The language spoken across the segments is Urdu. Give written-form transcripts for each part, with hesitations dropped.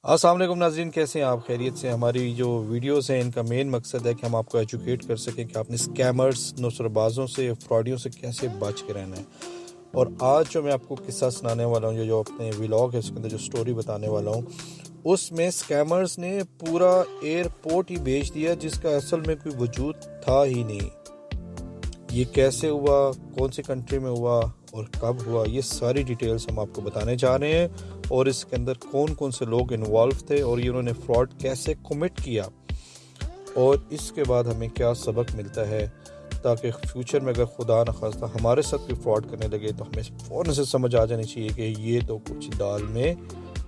السلام علیکم ناظرین، کیسے ہیں آپ؟ خیریت سے؟ ہماری جو ویڈیوز ہیں ان کا مین مقصد ہے کہ ہم آپ کو ایجوکیٹ کر سکیں کہ آپ نے اسکیمرز، نصر بازوں سے، فراڈیوں سے کیسے بچ کے رہنا ہے۔ اور آج جو میں آپ کو قصہ سنانے والا ہوں، جو اپنے ولاگ ہے اس کے اندر جو سٹوری بتانے والا ہوں، اس میں اسکیمرز نے پورا ایئرپورٹ ہی بیچ دیا جس کا اصل میں کوئی وجود تھا ہی نہیں۔ یہ کیسے ہوا، کون سی کنٹری میں ہوا اور کب ہوا، یہ ساری ڈیٹیلز ہم آپ کو بتانے جا رہے ہیں، اور اس کے اندر کون کون سے لوگ انوالو تھے اور یہ انہوں نے فراڈ کیسے کمٹ کیا، اور اس کے بعد ہمیں کیا سبق ملتا ہے تاکہ فیوچر میں اگر خدا نخواستہ ہمارے ساتھ بھی فراڈ کرنے لگے تو ہمیں فوراً سے سمجھ آ جانی چاہیے کہ یہ تو کچھ دال میں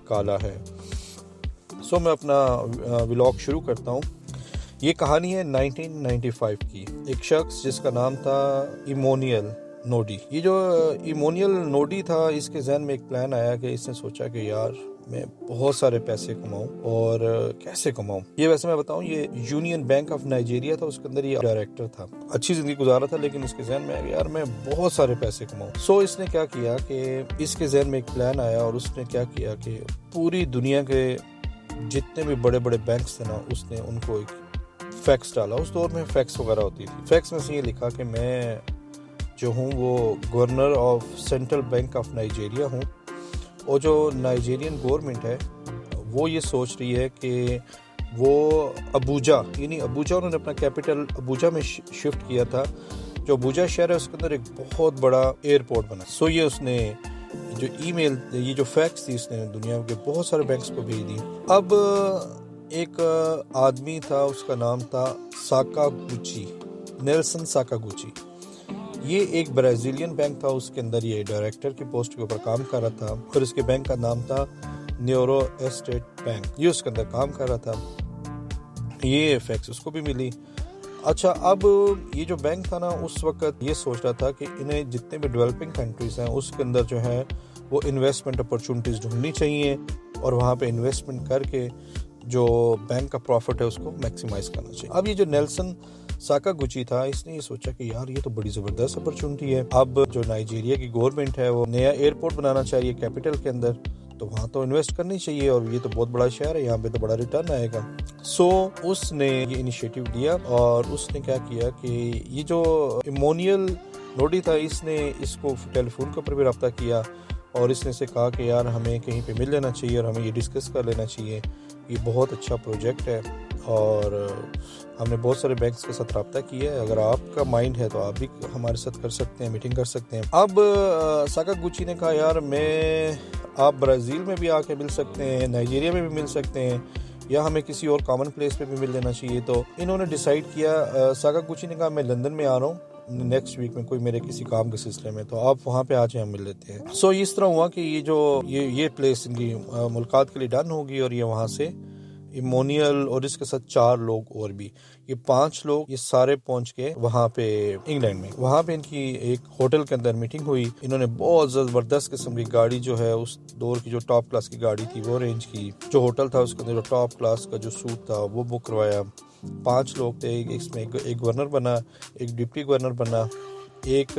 کالا ہے۔ میں اپنا ولاگ شروع کرتا ہوں۔ یہ کہانی ہے 1995 کی۔ ایک شخص جس کا نام تھا ایمونیل نوڈی۔ یہ جو ایمونیل نوڈی تھا، اس کے ذہن میں ایک پلان آیا کہ اس نے سوچا کہ یار میں بہت سارے پیسے کماؤں، اور کیسے کماؤں۔ یہ ویسے میں بتاؤں، یہ یونین بینک آف نائجیریا تھا، اس کے اندر یہ ڈائریکٹر تھا، اچھی زندگی گزارا تھا، لیکن اس کے ذہن میں یار میں بہت سارے پیسے کماؤں۔ اس نے کیا کیا کہ اس کے ذہن میں ایک پلان آیا، اور اس نے کیا کیا کہ پوری دنیا کے جتنے بھی بڑے بڑے بینکس تھے نا، اس نے ان کو ایک فیکس ڈالا۔ اس دور میں فیکس وغیرہ ہوتی تھی۔ فیکس میں سے یہ لکھا کہ میں جو ہوں وہ governor of central bank of Nigeria ہوں، اور جو نائجیرین گورنمنٹ ہے وہ یہ سوچ رہی ہے کہ وہ ابوجا، یعنی ابوجا انہوں نے اپنا کیپٹل ابوجا میں شفٹ کیا تھا۔ جو ابوجا شہر ہے اس کے اندر ایک بہت بڑا ایئرپورٹ بنا۔ یہ اس نے جو ای میل، یہ جو فیکس تھی، اس نے دنیا کے بہت سارے بینکس کو بھیج دی۔ اب ایک آدمی تھا، اس کا نام تھا ساکاگوچی، نیلسن ساکاگوچی۔ یہ ایک برازیلین بینک تھا، اس کے اندر یہ ڈائریکٹر کی پوسٹ کے اوپر کام کر رہا تھا، اور اس کے بینک کا نام تھا نیورو اسٹیٹ بینک۔ یہ اس کے اندر کام کر رہا تھا۔ یہ فیکس اس کو بھی ملی۔ اچھا، اب یہ جو بینک تھا نا، اس وقت یہ سوچ رہا تھا کہ انہیں جتنے بھی ڈیولپنگ کنٹریز ہیں اس کے اندر جو ہے وہ انویسٹمنٹ اپرچونٹیز ڈھونڈنی چاہیے، اور وہاں پہ انویسٹمنٹ کر کے جو بینک کا پروفٹ ہے اس کو میکسیمائز کرنا چاہیے۔ اب یہ جو نیلسن ساکاگوچی تھا، اس نے یہ سوچا کہ یار یہ تو بڑی زبردست اپرچونٹی ہے۔ اب جو نائجیریا کی گورنمنٹ ہے وہ نیا ایئرپورٹ بنانا چاہیے کیپٹل کے اندر، تو وہاں تو انویسٹ کرنی چاہیے، اور یہ تو بہت بڑا شہر ہے، یہاں پہ تو بڑا ریٹرن آئے گا۔ اس نے یہ انیشیٹو لیا، اور اس نے کیا کیا کہ یہ جو ایمونیل نوڈی تھا، اس نے اس کو ٹیلی فون کے اوپر بھی رابطہ کیا، اور اس نے سے کہا کہ یار ہمیں کہیں پہ مل لینا چاہیے، اور ہمیں یہ ڈسکس کر لینا چاہیے، یہ بہت اچھا پروجیکٹ ہے، اور ہم نے بہت سارے بینکس کے ساتھ رابطہ کیا ہے، اگر آپ کا مائنڈ ہے تو آپ بھی ہمارے ساتھ کر سکتے ہیں، میٹنگ کر سکتے ہیں۔ اب ساکاگوچی نے کہا یار آپ برازیل میں بھی آ کے مل سکتے ہیں، نائجیریا میں بھی مل سکتے ہیں، یا ہمیں کسی اور کامن پلیس پہ بھی مل لینا چاہیے۔ تو انہوں نے ڈیسائیڈ کیا، ساکاگوچی نے کہا میں لندن میں آ رہا ہوں نیکسٹ ویک میں، کوئی میرے کسی کام کے سلسلے میں، تو آپ وہاں پہ آ جائیں، ہم مل لیتے ہیں۔ اس طرح ہوا کہ یہ پلیس ان کی ملاقات کے لیے ڈن ہوگی، اور یہ وہاں سے ایمونیل اور اس کے ساتھ 4 لوگ اور بھی، یہ 5 لوگ، یہ سارے پہنچ کے وہاں پہ انگلینڈ میں۔ وہاں پہ ان کی ایک ہوٹل کے اندر میٹنگ ہوئی۔ انہوں نے بہت زبردست قسم کی گاڑی جو ہے، اس دور کی جو ٹاپ کلاس کی گاڑی تھی وہ ارینج کی۔ جو ہوٹل تھا اس کے اندر جو ٹاپ کلاس کا جو سوٹ تھا وہ بک کروایا۔ 5 لوگ تھے، اس میں ایک گورنر بنا، ایک ڈپٹی گورنر بنا، ایک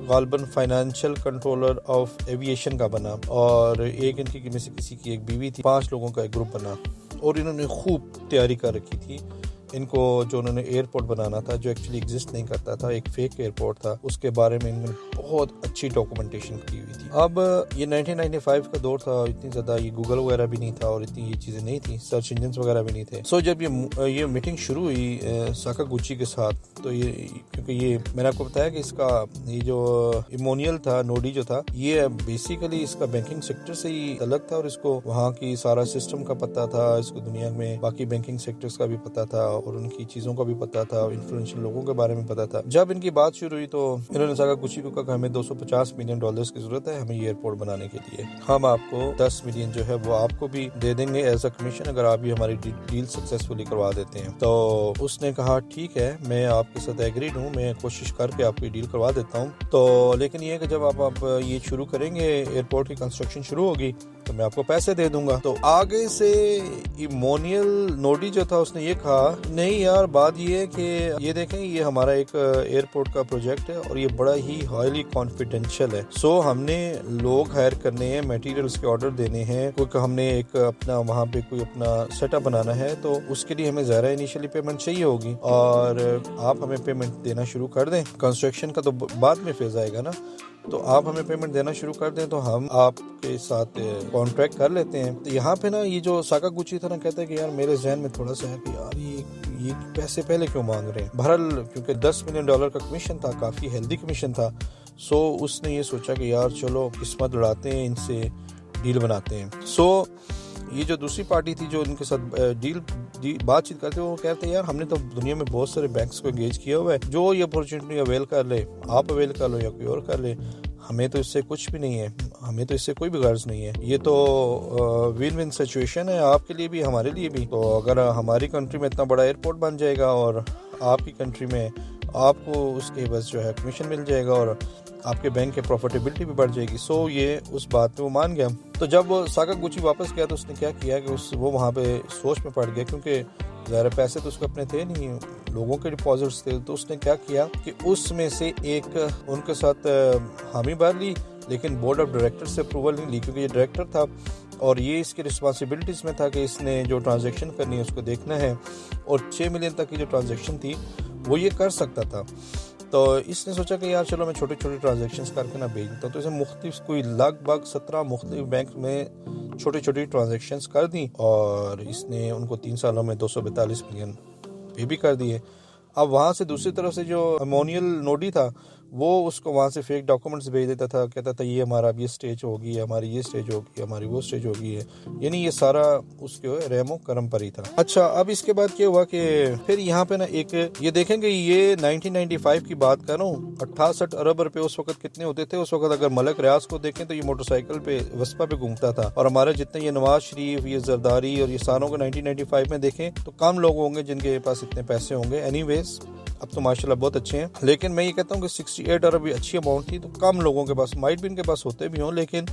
غالباً فائنینشیل کنٹرولر آف ایویشن کا بنا، اور ایک ان کی میں سے کسی کی ایک بیوی تھی۔ 5 لوگوں کا ایک گروپ بنا، اور انہوں نے خوب تیاری کر رکھی تھی۔ ان کو جو انہوں نے ایئرپورٹ بنانا تھا، جو ایکچولی ایگزسٹ نہیں کرتا تھا، ایک فیک ایئرپورٹ تھا، اس کے بارے میں انہوں نے بہت اچھی ڈاکومنٹیشن کی ہوئی تھی۔ اب یہ 1995 کا دور تھا، اتنی زیادہ یہ گوگل وغیرہ بھی نہیں تھا، اور اتنی یہ چیزیں نہیں تھیں، سرچ انجنز وغیرہ بھی نہیں تھے۔ جب یہ میٹنگ شروع ہوئی ساکاگوچی کے ساتھ، تو یہ کیونکہ یہ میں نے آپ کو بتایا کہ اس کا یہ جو ایمونیل تھا، نوڈی جو تھا، یہ بیسیکلی اس کا بینکنگ سیکٹر سے ہی الگ تھا، اور اس کو وہاں کی سارا سسٹم کا پتہ تھا، اس کو دنیا میں باقی بینکنگ سیکٹرز کا بھی پتہ تھا، اور ان کی چیزوں کا بھی پتہ تھا، انفلوئنشل لوگوں کے بارے میں پتہ تھا۔ جب ان کی بات شروع ہوئی تو انہوں نے ساکاگوچی کو کہا کہ ہمیں $250 ملین کی ضرورت ہے ہمیں یہ ایئرپورٹ بنانے کے لیے، ہم آپ کو 10 ملین جو ہے وہ آپ کو بھی دے دیں گے ایز اے کمیشن اگر آپ یہ ہماری ڈیل سکسیسفلی کروا دیتے ہیں۔ تو اس نے کہا ٹھیک ہے، میں آپ کے ساتھ ایگریڈ ہوں، میں کوشش کر کے آپ کو یہ ڈیل کروا دیتا ہوں، تو لیکن یہ کہ جب آپ یہ شروع کریں گے، ایئرپورٹ کی کنسٹرکشن شروع ہوگی، تو میں آپ کو پیسے دے دوں گا۔ تو آگے سے ایمونیل نوڈی جو تھا اس نے یہ کہا نہیں یار، بات یہ ہے کہ یہ دیکھیں، یہ ہمارا ایک ایئرپورٹ کا پروجیکٹ ہے اور یہ بڑا ہی ہائیلی کانفیڈینشیل ہے. سو ہم نے لوگ ہائر کرنے ہیں، میٹیریلز کے آرڈر دینے ہیں، کیونکہ ہم نے ایک اپنا وہاں پہ کوئی اپنا سیٹ اپ بنانا ہے، تو اس کے لیے ہمیں ظاہر انیشلی پیمنٹ چاہیے ہوگی، اور آپ ہمیں پیمنٹ دینا شروع کر دیں. کنسٹرکشن کا تو بعد میں فیز آئے گا نا، تو آپ ہمیں پیمنٹ دینا شروع کر دیں تو ہم آپ کے ساتھ کانٹریکٹ کر لیتے ہیں. تو یہاں پہ نا یہ جو ساکاگوچی تھا نا، کہتا ہے کہ یار میرے ذہن میں تھوڑا سا ہے کہ یار یہ پیسے پہلے کیوں مانگ رہے ہیں. بہرحال کیونکہ $10 ملین کا کمیشن تھا، کافی ہیلدی کمیشن تھا، سو اس نے یہ سوچا کہ یار چلو قسمت لڑاتے ہیں، ان سے ڈیل بناتے ہیں. سو یہ جو دوسری پارٹی تھی جو ان کے ساتھ بات چیت کرتے، وہ کہتے ہیں یار ہم نے تو دنیا میں بہت سارے بینکس کو انگیج کیا ہوا ہے، جو یہ اپورچونٹی اویل کر لے، آپ اویل کر لو یا کوئی اور کر لے، ہمیں تو اس سے کچھ بھی نہیں ہے، ہمیں تو اس سے کوئی بھی غرض نہیں ہے. یہ تو ون ون سچویشن ہے، آپ کے لیے بھی ہمارے لیے بھی. تو اگر ہماری کنٹری میں اتنا بڑا ایئرپورٹ بن جائے گا اور آپ کی کنٹری میں آپ کو اس کے بس جو ہے کمیشن مل جائے گا اور آپ کے بینک کے پروفیٹیبلٹی بھی بڑھ جائے گی. سو یہ اس بات پہ وہ مان گیا. تو جب وہ ساکاگوچی واپس گیا تو اس نے کیا کیا کہ وہ وہاں پہ سوچ میں پڑ گیا، کیونکہ ظاہر پیسے تو اس کو اپنے تھے نہیں، لوگوں کے ڈپازٹس تھے. تو اس نے کیا کیا کہ اس میں سے ایک ان کے ساتھ حامی بھر لی، لیکن بورڈ آف ڈائریکٹر سے اپروول نہیں لی، کیونکہ یہ ڈائریکٹر تھا اور یہ اس کی رسپانسبلٹیز میں تھا کہ اس نے جو ٹرانزیکشن کرنی ہے اس کو دیکھنا ہے، اور 6 ملین تک کی جو ٹرانزیکشن تھی وہ یہ کر سکتا تھا. تو اس نے سوچا کہ یار چلو میں چھوٹے چھوٹے ٹرانزیکشنز کر کے نہ بھیج دیتا ہوں. تو اسے مختلف کوئی لگ بھگ 17 مختلف بینک میں چھوٹی چھوٹی ٹرانزیکشنز کر دیں، اور اس نے ان کو 3 سالوں میں 242 ملین پے بھی کر دیے. اب وہاں سے دوسری طرف سے جو امونیل نوڈی تھا، وہ اس کو وہاں سے فیک ڈاکومنٹس بھیج دیتا تھا، کہتا تھا یہ ہمارا اب یہ سٹیج ہوگی، ہماری یہ سٹیج ہوگی، ہماری وہ سٹیج ہوگی ہے. یعنی یہ سارا اس کے رحم و کرم پر ہی تھا. اچھا، اب اس کے بعد کیا ہوا کہ پھر یہاں پہ نا ایک یہ دیکھیں گے، یہ 1995 کی بات کر رہا ہوں، 68 ارب روپے اس وقت کتنے ہوتے تھے اس وقت. اگر ملک ریاض کو دیکھیں تو یہ موٹر سائیکل پہ وسپا پہ گھومتا تھا، اور ہمارے جتنے یہ نواز شریف، یہ زرداری اور یہ ساروں کو 1995 میں دیکھیں تو کم لوگ ہوں گے جن کے پاس اتنے پیسے ہوں گے. اینی ویز اب تو ماشاءاللہ بہت اچھے ہیں، لیکن میں یہ کہتا ہوں کہ 68 ارب بھی اچھی اماؤنٹ تھی. تو کم لوگوں کے پاس، مائٹ بھی ان کے پاس ہوتے بھی ہوں، لیکن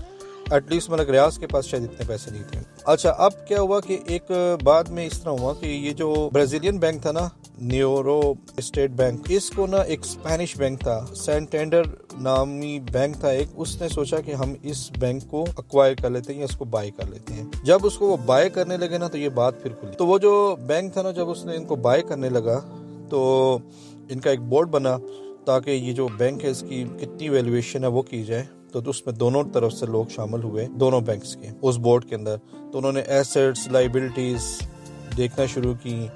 ایٹ لیسٹ ملک ریاض کے پاس شاید اتنے پیسے نہیں تھے. اچھا، اب کیا ہوا کہ ایک بعد میں اس طرح ہوا کہ یہ جو برازیلین بینک تھا نا، نیورو اسٹیٹ بینک، اس کو نا ایک اسپینش بینک تھا، سینٹینڈر نامی بینک تھا ایک، اس نے سوچا کہ ہم اس بینک کو اکوائر کر لیتے ہیں یا اس کو بائی کر لیتے ہیں. جب اس کو وہ بائی کرنے لگے نا تو یہ بات پھر کھلی. تو وہ جو بینک تھا نا، جب اس نے ان کو بائی کرنے لگا تو ان کا ایک بورڈ بنا تاکہ یہ جو بینک ہے اس کی کتنی ویلیویشن ہے وہ کی جائے. تو اس میں دونوں طرف سے لوگ شامل ہوئے، دونوں بینکس کے اس بورڈ کے اندر. تو انہوں نے ایسیٹس، لائبلٹیز دیکھنا شروع کی.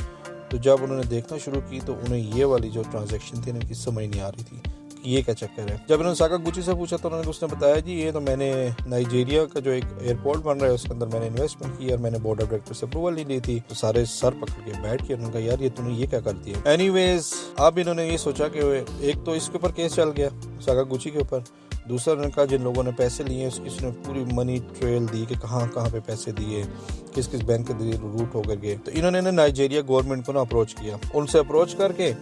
تو جب انہوں نے دیکھنا شروع کی تو انہیں یہ والی جو ٹرانزیکشن تھی ان کی سمجھ نہیں آ رہی تھی کہ یہ کیا چکر ہے. جب انہوں نے ساکاگوچی سے پوچھا تو اس نے بتایا جی یہ تو میں نے نائجیریا کا جو ایک ایئرپورٹ بن رہا ہے اس کے اندر میں نے انویسٹمنٹ کی اور میں نے بورڈ آف ڈائریکٹر سے اپروول نہیں لی تھی. تو سارے سر پکڑ کے بیٹھ کے انہوں نے کہا یار یہ تم نے یہ کیا کر دیا. اینی ویز اب انہوں نے یہ سوچا کہ ایک تو اس کے اوپر کیس چل گیا ساکاگوچی کے اوپر، دوسرا انہوں نے کہا جن لوگوں نے پیسے لیے اس نے پوری منی ٹریل دی کہ کہاں کہاں پہ پیسے دیے، کس کس بینک کے ذریعے روٹ ہو کر گئے. تو انہوں نے نائجیریا گورنمنٹ کو نا اپروچ کیا، ان سے اپروچ کر کے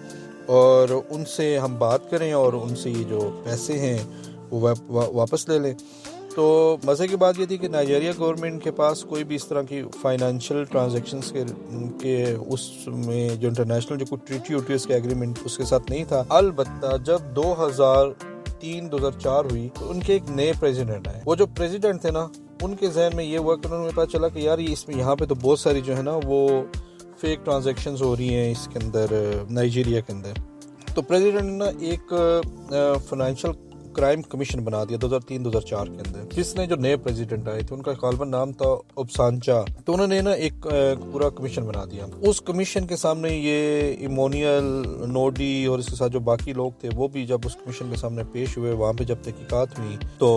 اور ان سے ہم بات کریں اور ان سے یہ جو پیسے ہیں وہ واپس لے لیں. تو مزے کی بات یہ تھی کہ نائجیریا گورنمنٹ کے پاس کوئی بھی اس طرح کی فائنینشیل ٹرانزیکشنز کے اس میں جو انٹرنیشنل جو کوئی ٹریٹی ہوتی ہے اس کے ایگریمنٹ اس کے ساتھ نہیں تھا. البتہ جب 2003-2004 ہوئی تو ان کے ایک نئے پریزیڈنٹ آئے. وہ جو پریزیڈنٹ تھے نا ان کے ذہن میں یہ ہوا کہ انہوں نے پتا چلا کہ یار یہ اس میں یہاں پہ تو بہت ساری جو ہے نا وہ فیک ٹرانزیکشنز ہو رہی ہیں اس کے اندر نائجیریا کے اندر. تو پریزیڈنٹ نے نا ایک فائنینشیل کرائم کمیشن بنا دیا 2003-2004 کے اندر، جس نے جو نئے پریزیڈنٹ آئے تھے ان کا غالباً نام تھا اوبسانچا. تو انہوں نے نا ایک پورا کمیشن بنا دیا. اس کمیشن کے سامنے یہ ایمونیل نوڈی اور اس کے ساتھ جو باقی لوگ تھے وہ بھی جب اس کمیشن کے سامنے پیش ہوئے، وہاں پہ جب تحقیقات ہوئی تو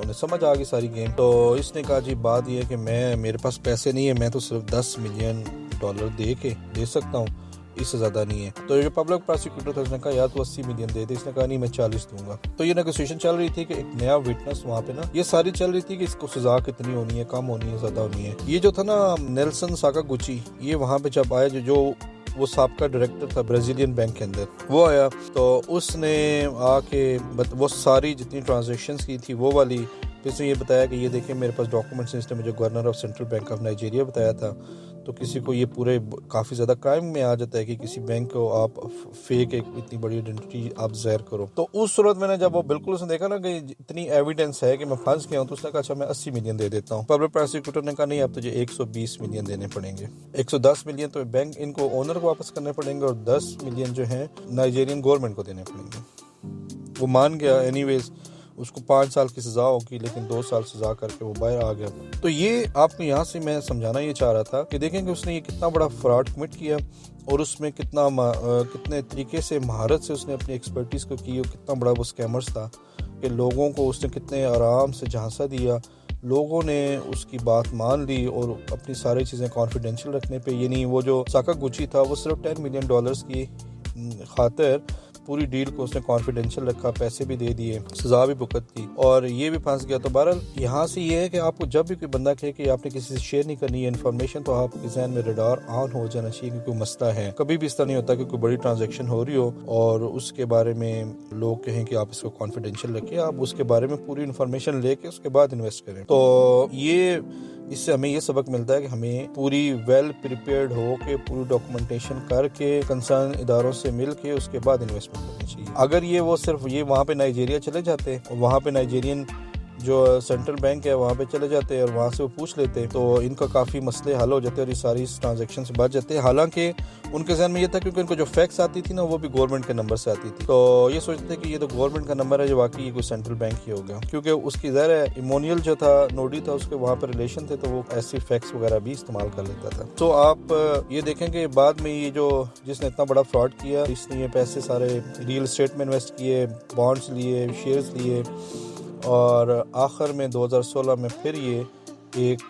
انہیں سمجھ آ گئی ساری گیم. تو اس نے کہا جی بات یہ ہے کہ میرے پاس پیسے نہیں ہے، میں تو صرف $10 ملین دے سکتا ہوں، اس سے زیادہ نہیں ہے. تو جو پبلک پروسیکیوٹر تھا اس نے کہا یا تو 80 ملین دے دے. اس نے کہا نہیں میں 40 دوں گا. تو یہ نیگوسیشن چل رہی تھی کہ ایک نیا وٹنس وہاں پہ نا یہ ساری چل رہی تھی کہ اس کو سزا کتنی ہونی ہے، کم ہونی ہے، زیادہ ہونی ہے. یہ جو تھا نا نیلسن ساکاگوچی، یہ وہاں پہ جب آیا جو وہ سابقہ ڈائریکٹر تھا برازیلین بینک کے اندر، وہ آیا تو اس نے آ کے وہ ساری جتنی ٹرانزیکشنز کی تھی وہ والی پھر اس نے یہ بتایا کہ یہ دیکھیں میرے پاس ڈاکومنٹس ہیں، اس نے مجھے governor of central bank of Nigeria بتایا تھا. تو کسی کو یہ پورے کافی زیادہ کرائم میں آ جاتا ہے کہ کسی بینک کو آپ فیک ایک اتنی بڑی آئیڈینٹی آپ ظاہر کرو. تو اس صورت میں نے جب وہ بالکل اس نے دیکھا نا کہ اتنی ایویڈنس ہے کہ میں پھنس گیا ہوں، تو اس نے کہا اچھا میں 80 ملین دے دیتا ہوں. پبلک پروسیکیوٹر نے کہا نہیں، اب تجھے 120 ملین دینے پڑیں گے. 110 ملین تو بینک ان کو اونر کو واپس کرنے پڑیں گے، اور 10 ملین جو ہیں نائجیرین گورنمنٹ کو دینے پڑیں گے. وہ مان گیا. اینی ویز اس کو 5 سال کی سزا ہوگی، لیکن 2 سال سزا کر کے وہ باہر آ گیا. تو یہ آپ کو یہاں سے میں سمجھانا یہ چاہ رہا تھا کہ دیکھیں کہ اس نے یہ کتنا بڑا فراڈ کمٹ کیا، اور اس میں کتنے طریقے سے مہارت سے اس نے اپنی ایکسپرٹیز کو کی، اور کتنا بڑا وہ اسکیمرز تھا کہ لوگوں کو اس نے کتنے آرام سے جھانسا دیا. لوگوں نے اس کی بات مان لی اور اپنی ساری چیزیں کانفیڈینشیل رکھنے پہ، یعنی وہ جو ساکاگوچی تھا وہ صرف $10 ملین کی خاطر پوری ڈیل کو اس نے کانفیڈینشیل رکھا، پیسے بھی دے دیے، سزا بھی بھگت کی، اور یہ بھی پھنس گیا. تو بہرحال یہاں سے یہ ہے کہ آپ کو جب بھی کوئی بندہ کہے کہ آپ نے کسی سے شیئر نہیں کرنی ہے انفارمیشن، تو آپ کے ذہن میں ریڈار آن ہو جانا چاہیے کہ کوئی مسئلہ ہے. کبھی بھی اس طرح نہیں ہوتا کہ کوئی بڑی ٹرانزیکشن ہو رہی ہو اور اس کے بارے میں لوگ کہیں کہ آپ اس کو کانفیڈینشیل رکھیں. آپ اس کے بارے میں پوری انفارمیشن لے کے اس کے بعد انویسٹ کریں. تو اس سے ہمیں یہ سبق ملتا ہے کہ ہمیں پوری ویل پریپیئرڈ ہو کے پوری ڈاکومنٹیشن کر کے کنسرن اداروں سے مل کے اس کے بعد انویسٹمنٹ کرنی چاہیے. اگر یہ وہ صرف یہ وہاں پہ نائجیریا چلے جاتے، وہاں پہ نائجیرین جو سینٹرل بینک ہے وہاں پہ چلے جاتے اور وہاں سے وہ پوچھ لیتے، تو ان کا کافی مسئلے حل ہو جاتے اور یہ ساری ٹرانزیکشن سے بچ جاتے. حالانکہ ان کے ذہن میں یہ تھا کیونکہ ان کو جو فیکس آتی تھی نا وہ بھی گورنمنٹ کے نمبر سے آتی تھی، تو یہ سوچتے تھے کہ یہ تو گورنمنٹ کا نمبر ہے جو واقعی یہ کوئی سینٹرل بینک ہی ہوگا، کیونکہ اس کی ظاہر ہے ایمونیل جو تھا نوڈی تھا، اس کے وہاں پہ ریلیشن تھے، تو وہ ایسی فیکس وغیرہ بھی استعمال کر لیتا تھا. تو آپ یہ دیکھیں کہ بعد میں یہ جو جس نے اتنا بڑا فراڈ کیا، اس نے یہ پیسے سارے ریئل اسٹیٹ میں انویسٹ کیے، بانڈز لیے، شیئرز لیے، اور آخر میں 2016 میں پھر یہ ایک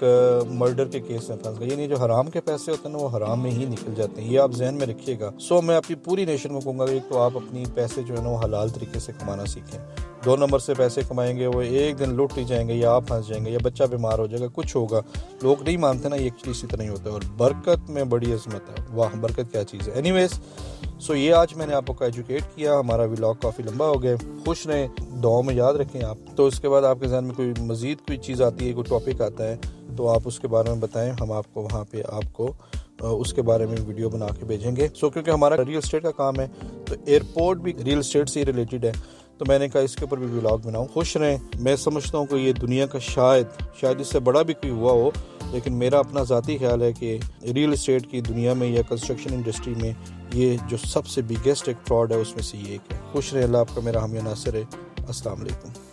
مرڈر کے کیس میں پھنس گیا. یعنی جو حرام کے پیسے ہوتے ہیں نا وہ حرام میں ہی نکل جاتے ہیں، یہ آپ ذہن میں رکھیے گا. میں اپنی پوری نیشن کو کہوں گا کہ ایک تو آپ اپنی پیسے جو ہے نا وہ حلال طریقے سے کمانا سیکھیں. 2 نمبر سے پیسے کمائیں گے وہ ایک دن لوٹ ہی جائیں گے، یا آپ پھنس جائیں گے، یا بچہ بیمار ہو جائے گا، کچھ ہوگا. لوگ نہیں مانتے نا یہ ایکچولی اسی طرح نہیں ہوتا ہے. اور برکت میں بڑی عظمت ہے. واہ برکت کیا چیز ہے. اینی ویز یہ آج میں نے آپ کو ایجوکیٹ کیا. ہمارا ولاگ کافی لمبا ہو گیا. خوش رہیں، دعاؤں میں یاد رکھیں آپ. تو اس کے بعد آپ کے ذہن میں کوئی مزید کوئی چیز آتی ہے، کوئی ٹاپک آتا ہے، تو آپ اس کے بارے میں بتائیں. ہم آپ کو وہاں پہ آپ کو اس کے بارے میں ویڈیو بنا کے بھیجیں گے. کیونکہ ہمارا ریئل اسٹیٹ کا کام ہے، تو ایئرپورٹ بھی ریئل اسٹیٹ سے ہی ریلیٹڈ ہے، تو میں نے کہا اس کے اوپر بھی ولاگ بناؤں. خوش رہیں. میں سمجھتا ہوں کہ یہ دنیا کا شاید اس سے بڑا بھی کوئی ہوا ہو، لیکن میرا اپنا ذاتی خیال ہے کہ ریئل اسٹیٹ کی دنیا میں یا کنسٹرکشن انڈسٹری میں یہ جو سب سے بگیسٹ ایک فراڈ ہے اس میں سے یہ ایک ہے. خوش رہیں. اللہ آپ کا میرا حامی ناصر ہے. السلام علیکم.